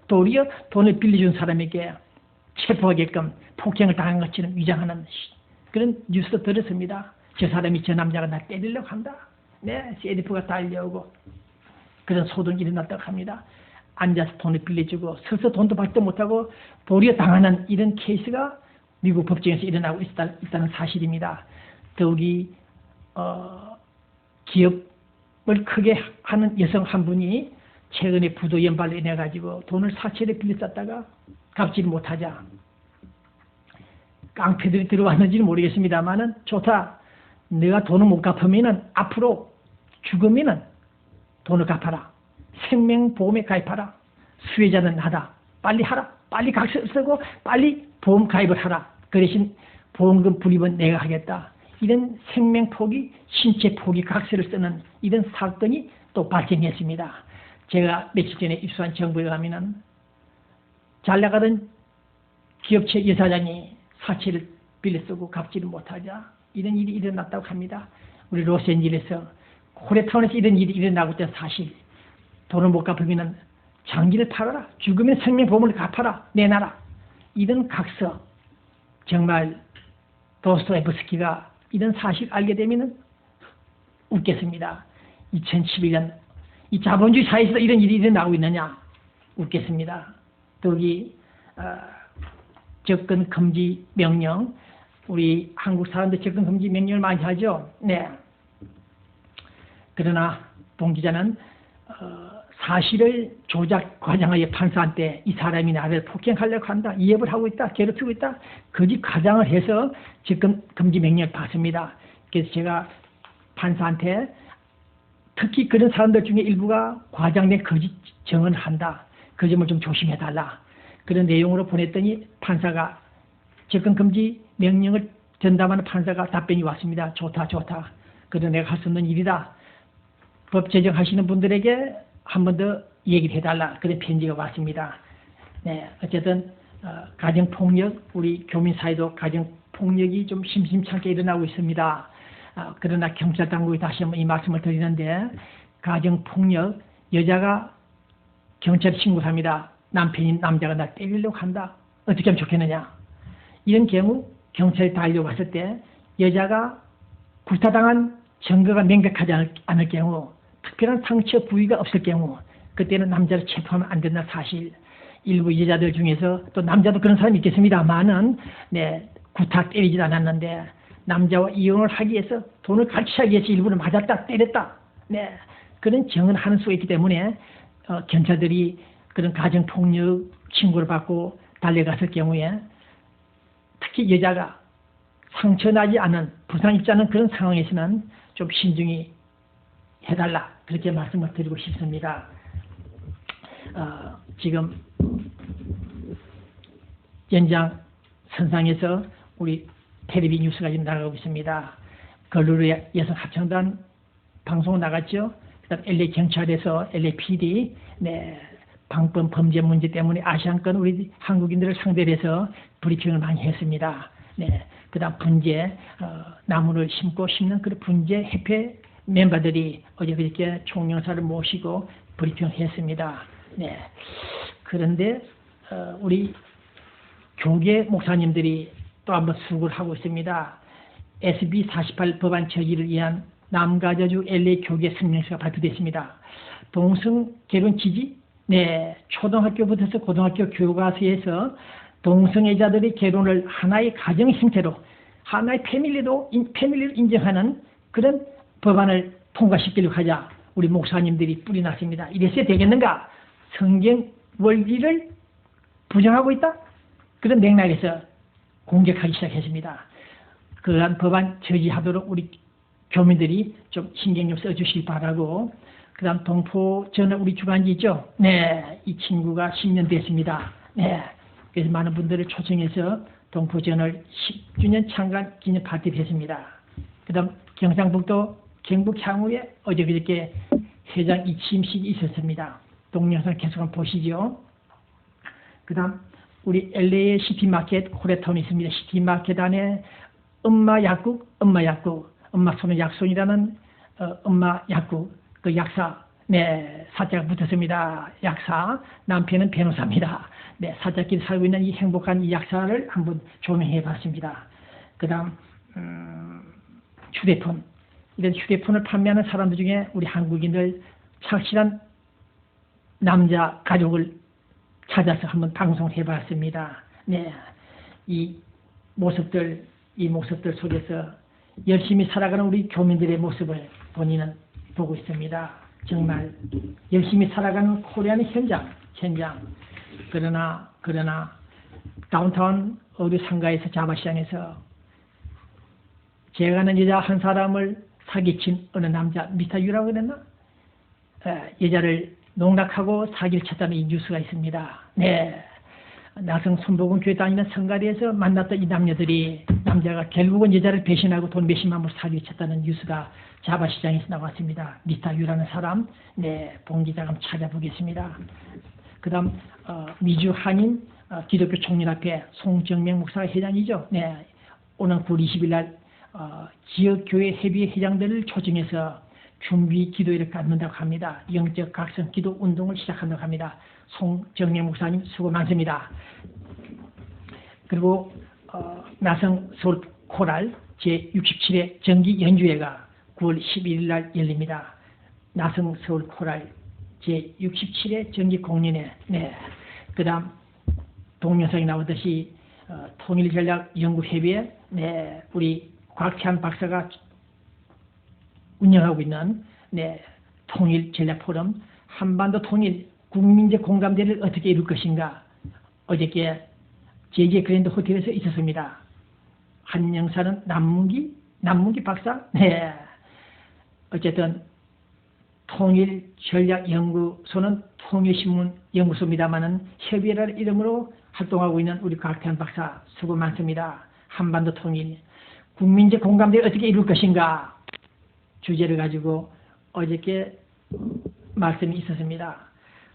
도리어 돈을 빌려준 사람에게 체포하게끔 폭행을 당한 것처럼 위장하는 그런 뉴스 들었습니다. 저 사람이 저 남자가 나 때리려고 한다. 네, 세리프가 달려오고 그런 소동이 일어났다고 합니다. 앉아서 돈을 빌려주고 서서 돈도 받지도 못하고 도리어 당하는 이런 케이스가 미국 법정에서 일어나고 있다는 사실입니다. 더욱이 기업을 크게 하는 여성 한 분이 최근에 부도 연발로 인해 가지고 돈을 사채를 빌렸었다가 갚지를 못하자 깡패들이 들어왔는지는 모르겠습니다만은 좋다. 내가 돈을 못 갚으면은 앞으로 죽으면은 돈을 갚아라. 생명보험에 가입하라. 수혜자는 나다. 빨리 하라. 빨리 각서 쓰고 빨리 보험 가입을 하라. 그 대신 보험금 불입은 내가 하겠다. 이런 생명 포기, 신체 포기 각서를 쓰는 이런 사건이 또 발생했습니다. 제가 며칠 전에 입수한 정보에 가면은 잘 나가던 기업체 여사장이 사채를 빌려 쓰고 갚지를 못하자 이런 일이 일어났다고 합니다. 우리 로스앤젤레스 코리아타운에서 이런 일이 일어나고 있던 사실. 돈을 못 갚으면 장기를 팔아라. 죽으면 생명보험을 갚아라. 내놔라. 이런 각서. 정말 도스토옙스키가 이런 사실 알게 되면 웃겠습니다. 2011년 이 자본주의 사회에서 이런 일이 일어나고 있느냐. 웃겠습니다. 더욱이 접근 금지 명령. 우리 한국 사람들 접근 금지 명령을 많이 하죠. 네. 그러나 동 기자는 사실을 조작 과장하여 판사한테 이 사람이 나를 폭행하려고 한다. 이해를 하고 있다. 괴롭히고 있다. 거짓 과장을 해서 접근 금지 명령을 받습니다. 그래서 제가 판사한테 특히 그런 사람들 중에 일부가 과장된 거짓 증언을 한다. 그 점을 좀 조심해달라. 그런 내용으로 보냈더니 판사가 접근 금지 명령을 전담하는 판사가 답변이 왔습니다. 좋다. 그래도 내가 할 수 없는 일이다. 법 제정하시는 분들에게 한 번 더 얘기를 해달라. 그런 편지가 왔습니다. 네, 어쨌든 가정폭력, 우리 교민 사이도 가정폭력이 좀 심심찮게 일어나고 있습니다. 그러나 경찰 당국이 다시 한번 이 말씀을 드리는데 가정폭력, 여자가 경찰에 신고를 합니다. 남편인 남자가 나 때리려고 한다. 어떻게 하면 좋겠느냐. 이런 경우 경찰이 달려왔을 때 여자가 구타당한 증거가 명백하지 않을 경우 특별한 상처 부위가 없을 경우 그때는 남자를 체포하면 안 된다는 사실. 일부 여자들 중에서 또 남자도 그런 사람이 있겠습니다만은 네, 구타 때리지 않았는데 남자와 이혼을 하기 위해서 돈을 갈취하기 위해서 일부러 맞았다 때렸다. 네, 그런 증언을 하는 수가 있기 때문에 경찰들이 그런 가정폭력 신고를 받고 달려갔을 경우에 특히 여자가 상처나지 않은 부상 입지 않은 그런 상황에서는 좀 신중히 해달라. 그렇게 말씀을 드리고 싶습니다. 지금 연장 선상에서 우리 텔레비 뉴스가 지금 나가고 있습니다. 걸루르의 여성 합창단 방송 나갔죠. 그다음 LA 경찰에서 LA PD 네, 방범 범죄 문제 때문에 아시안권 우리 한국인들을 상대로 해서 브리핑을 많이 했습니다. 네, 그다음 분재 나무를 심는 그런 분재 협회 멤버들이 어제 그렇게 총영사를 모시고 브리핑을 했습니다. 네, 그런데 우리 교계 목사님들이 또 한번 수고를 하고 있습니다. SB 48 법안 처리를 위한 남가저주 LA 교계 성명서가 발표됐습니다. 동성 결혼 지지? 네, 초등학교부터 고등학교 교과서에서 동성애자들의 결혼을 하나의 가정 형태로 하나의 패밀리를 인정하는 그런 법안을 통과시키려고 하자 우리 목사님들이 뿔이 났습니다. 이래서 되겠는가? 성경 원리를 부정하고 있다? 그런 맥락에서 공격하기 시작했습니다. 그러한 법안 저지하도록 우리 교민들이 좀 신경 좀 써주시기 바라고. 그 다음 동포저널 우리 주간지죠. 네, 이 친구가 10년 됐습니다. 네, 그래서 많은 분들을 초청해서 동포저널 10주년 창간 기념 파티를 했습니다. 그 다음 경상북도 경북향후에 어제 그저께 회장 이취임식이 있었습니다. 동영상 계속 한번 보시죠. 그 다음 우리 LA의 시티마켓 코리아타운이 있습니다. 시티마켓 안에 엄마 약국, 엄마 손의 약손이라는 엄마 약국 그 약사 네, 사자가 붙었습니다. 약사, 남편은 변호사입니다. 네, 사자끼리 살고 있는 이 행복한 이 약사를 한번 조명해 봤습니다. 그 다음, 휴대폰. 이런 휴대폰을 판매하는 사람들 중에 우리 한국인들 착실한 남자 가족을 찾아서 한번 방송을 해봤습니다. 네, 이 모습들 속에서 열심히 살아가는 우리 교민들의 모습을 본인은 보고 있습니다. 정말 열심히 살아가는 코리아의 현장. 그러나 다운타운 어류 상가에서 자바시장에서 제가 아는 여자 한 사람을 사기친 어느 남자 미스터 유라고 그랬나? 여자를 농락하고 사기를 쳤다는 이 뉴스가 있습니다. 네, 나성 순복음 교회 다니는 성가대에서 만났던 이 남자가 결국은 여자를 배신하고 돈 몇십만 불 사기를 쳤다는 뉴스가 자바시장에서 나왔습니다. 미스터 유라는 사람, 네, 봉기자 한번 찾아보겠습니다. 그 다음 미주 한인 기독교 총연합회 송정명 목사가 회장이죠. 네, 오는 9월 20일 날 지역교회 협의회 회장들을 초청해서 준비 기도회를 갖는다고 합니다. 영적 각성 기도 운동을 시작한다고 합니다. 송정명 목사님 수고 많습니다. 그리고 나성 서울 코랄 제67회 정기 연주회가 9월 11일 날 열립니다. 나성 서울 코랄 제67회 정기 공연회. 네. 그 다음 동영상에 나오듯이 통일전략연구협의회, 네, 우리 곽태한 박사가 운영하고 있는, 네, 통일전략포럼 한반도 통일 국민적 공감대를 어떻게 이룰 것인가. 어저께 제제 그랜드 호텔에서 있었습니다. 한영사는 남문기 박사, 네, 어쨌든 통일전략연구소는 통일신문 연구소입니다만은 협의회라는 이름으로 활동하고 있는 우리 곽태한 박사 수고 많습니다. 한반도 통일 국민적 공감대를 어떻게 이룰 것인가 주제를 가지고 어저께 말씀이 있었습니다.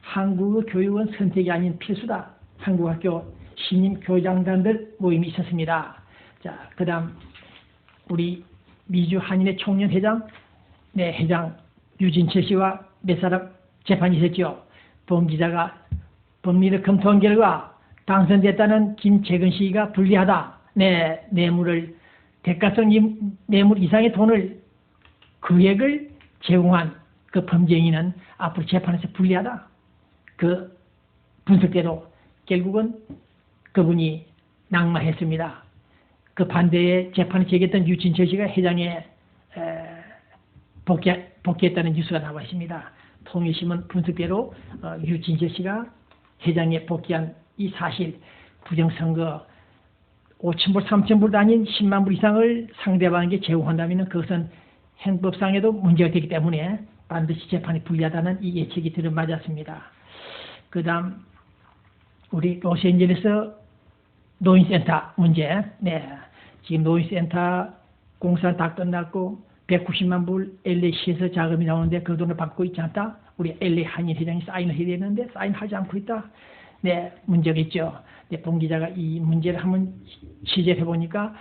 한국의 교육은 선택이 아닌 필수다. 한국학교 신임 교장단들 모임이 있었습니다. 자, 그 다음 우리 미주 한인회 총연회장, 네, 회장 유진철 씨와 몇 사람 재판이 있었죠. 본 기자가 법리를 검토한 결과 당선됐다는 김재근 씨가 불리하다. 네, 대가성 뇌물 이상의 돈을 금액을 제공한 그 범죄인은 앞으로 재판에서 불리하다. 그 분석대로 결국은 그분이 낙마했습니다. 그 반대에 재판을 제기했던 유진철 씨가 회장에 복귀했다는 뉴스가 나와 있습니다. 통일신문 분석대로 유진철 씨가 회장에 복귀한 이 사실, 부정선거 5,000불, 3,000불도 아닌 10만 불 이상을 상대방에게 제공한다면 그것은 행법상에도 문제가 되기 때문에 반드시 재판이 불리하다는 이 예측이 들어맞았습니다. 그 다음 우리 로스앤젤레스 노인센터 문제. 네, 지금 노인센터 공사 다 끝났고 190만 불 LA시에서 자금이 나오는데 그 돈을 받고 있지 않다. 우리 LA 한인 회장이 사인을 해야 되는데 사인하지 않고 있다. 네, 문제가 있죠. 네, 본 기자가 이 문제를 한번 취재해 보니까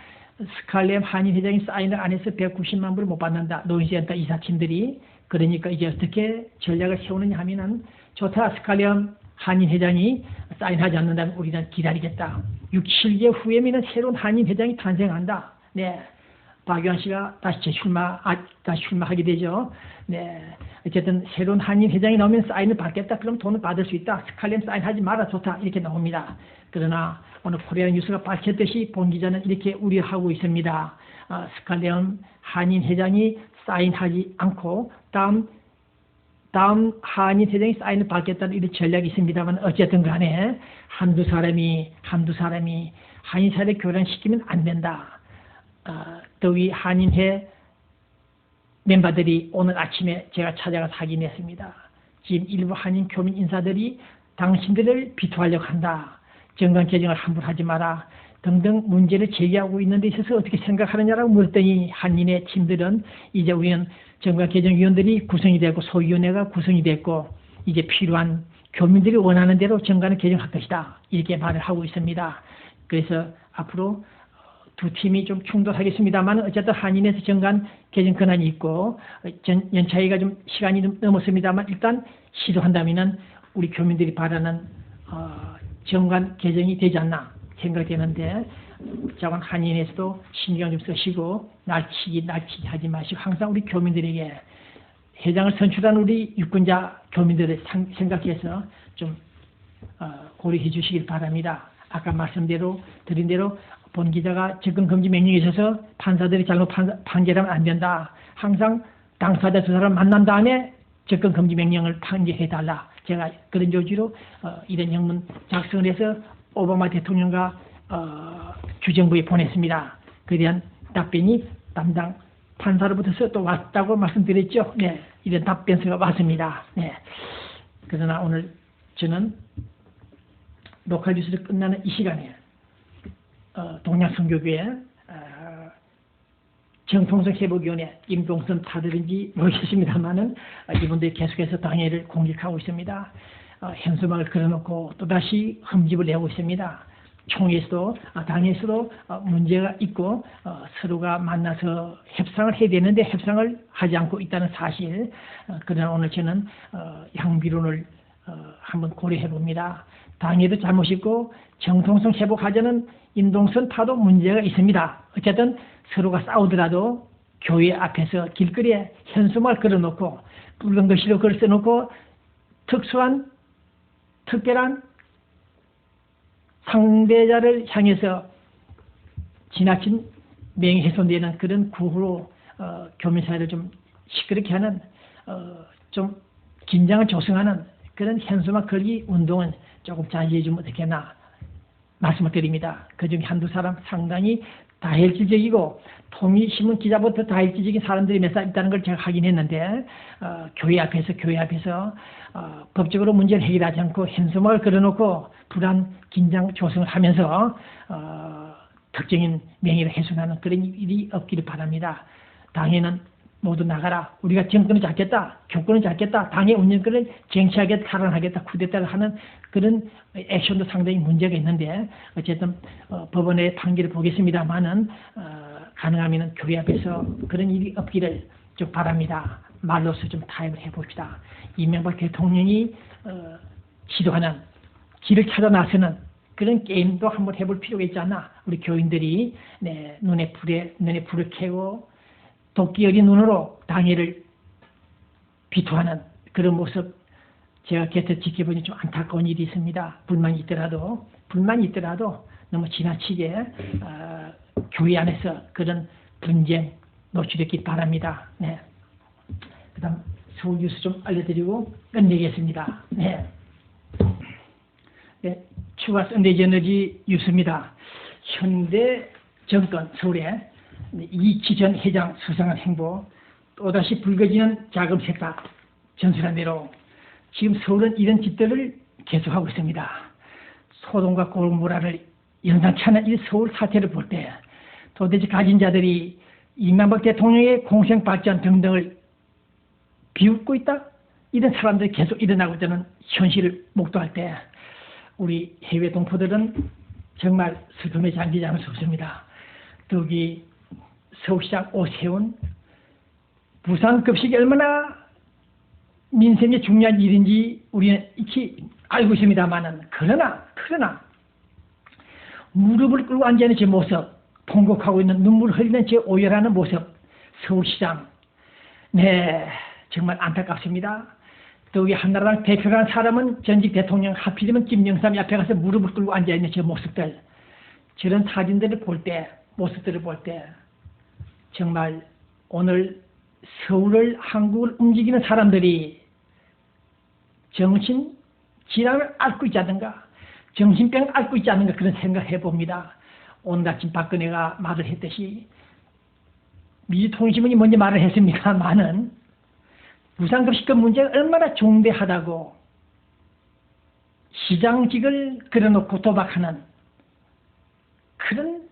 스칼렘 한인 회장이 사인을 안 해서 190만 불을 못 받는다. 노인센터 이사팀들이. 그러니까 이제 어떻게 전략을 세우느냐 하면은 좋다. 스칼렘 한인 회장이 사인하지 않는다면 우리는 기다리겠다. 6, 7개월 후에는 새로운 한인 회장이 탄생한다. 네, 박유한 씨가 다시 출마하게 되죠. 네, 어쨌든 새로운 한인 회장이 나오면 사인을 받겠다. 그럼 돈을 받을 수 있다. 스칼렘 사인하지 마라. 좋다. 이렇게 나옵니다. 그러나 오늘 코리아 뉴스가 밝혔듯이 본 기자는 이렇게 우려하고 있습니다. 스칼렘 한인 회장이 사인하지 않고 다음 한인 회장이 사인을 받겠다는 이런 전략이 있습니다만 어쨌든 간에 한두 사람이 한인 사회를 교란시키면 안 된다. 더위 한인회 멤버들이 오늘 아침에 제가 찾아가서 확인했습니다. 지금 일부 한인 교민 인사들이 당신들을 비토하려고 한다. 정강 개정을 함부로 하지 마라. 등등 문제를 제기하고 있는 데 있어서 어떻게 생각하느냐라고 물었더니 한인의 팀들은 이제 우리는 정강 개정위원들이 구성이 되고 소위원회가 구성이 됐고 이제 필요한 교민들이 원하는 대로 정강을 개정할 것이다. 이렇게 말을 하고 있습니다. 그래서 앞으로 두 팀이 좀 충돌하겠습니다만 어쨌든 한인에서 정관 개정 권한이 있고 연차회가 좀 시간이 좀 넘었습니다만 일단 시도한다면은 우리 교민들이 바라는 정관 개정이 되지 않나 생각되는데 자관 한인에서도 신경 좀 쓰시고 날치기 하지 마시고 항상 우리 교민들에게 회장을 선출한 우리 유권자 교민들을 생각해서 좀 고려해 주시길 바랍니다. 아까 드린 대로 본 기자가 접근 금지 명령이 있어서 판사들이 잘못 판결하면 안 된다. 항상 당사자 두 사람 만난 다음에 접근 금지 명령을 판결해 달라. 제가 그런 조지로 이런 영문 작성을 해서 오바마 대통령과 주정부에 보냈습니다. 그에 대한 답변이 담당 판사로부터 또 왔다고 말씀드렸죠. 네, 이런 답변서가 왔습니다. 네. 그러나 오늘 저는 녹화 뉴스를 끝나는 이 시간에 동양선교교회 정통성 회복위원회 임동선 타들인지 모르겠습니다만은 이분들이 계속해서 당회를 공격하고 있습니다. 현수막을 걸어놓고 또다시 흠집을 내고 있습니다. 총회에서도 당에서도 문제가 있고 서로가 만나서 협상을 해야 되는데 협상을 하지 않고 있다는 사실. 그러나 오늘 저는 양비론을 한번 고려해 봅니다. 당에도 잘못 있고 정통성 회복하자는 임동선 타도 문제가 있습니다. 어쨌든 서로가 싸우더라도 교회 앞에서 길거리에 현수막을 걸어놓고 붉은 글씨로 글을 써놓고 특별한 상대자를 향해서 지나친 명예훼손되는 그런 구호로 교민사회를 좀 시끄럽게 하는 좀 긴장을 조성하는 그런 현수막 걸기 운동은 조금 자제해 주면 어떻겠나 말씀을 드립니다. 그중에 한두 사람 상당히 다혈질적이고 통일신문 기자부터 다혈질적인 사람들이 몇 살 있다는 걸 제가 확인했는데 교회 앞에서 법적으로 문제를 해결하지 않고 현수막을 걸어놓고 불안, 긴장 조성을 하면서 특정인 명예를 훼손하는 그런 일이 없기를 바랍니다. 당에는 모두 나가라. 우리가 정권을 잡겠다. 교권을 잡겠다. 당의 운영권을 쟁취하겠다. 탈환하겠다. 쿠데타를 하는 그런 액션도 상당히 문제가 있는데 어쨌든 법원의 판결을 보겠습니다만은 가능하면 교회 앞에서 그런 일이 없기를 좀 바랍니다. 말로서 좀 타협을 해봅시다. 이명박 대통령이 지도하는 길을 찾아 나서는 그런 게임도 한번 해볼 필요가 있지 않나. 우리 교인들이 눈에 불을 켜고 도끼 어린 눈으로 당회를 비토하는 그런 모습 제가 곁에 지켜보니 좀 안타까운 일이 있습니다. 불만이 있더라도 너무 지나치게 교회 안에서 그런 분쟁 노출했기 바랍니다. 네. 그다음 서울 뉴스 좀 알려드리고 끝내겠습니다. 네. 네. 추가 썬데이 에너지 뉴스입니다. 현대 정권 서울에 이치 전 회장 수상한 행보, 또다시 붉어지는 자금 세탁 전술한 대로 지금 서울은 이런 짓들을 계속하고 있습니다. 소동과 골몰라를 연상치 않은 이 서울 사태를 볼 때 도대체 가진 자들이 이명박 대통령의 공생 발전 등등을 비웃고 있다? 이런 사람들이 계속 일어나고 있다는 현실을 목도할 때 우리 해외 동포들은 정말 슬픔에 잠기지 않을 수 없습니다. 더욱이 서울시장 오세훈 부산급식이 얼마나 민생에 중요한 일인지 우리는 익히 알고 있습니다만은 그러나 무릎을 꿇고 앉아있는 제 모습, 통곡하고 있는 눈물을 흘리는 제 오열하는 모습, 서울시장 정말 안타깝습니다. 더욱이 한나라당 대표라는 사람은 전직 대통령 하필이면 김영삼 옆에 가서 무릎을 꿇고 앉아있는 제 모습들, 저런 사진들을 볼 때, 모습들을 볼 때 정말 오늘 서울을 한국을 움직이는 사람들이 정신 질환을 앓고 있지 않는가, 정신병을 앓고 있지 않는가 그런 생각을 해봅니다. 오늘 아침 박근혜가 말을 했듯이 미주통신문이 먼저 말을 했습니다만은 부산급식권 문제가 얼마나 중대하다고 시장직을 걸어놓고 도박하는 그런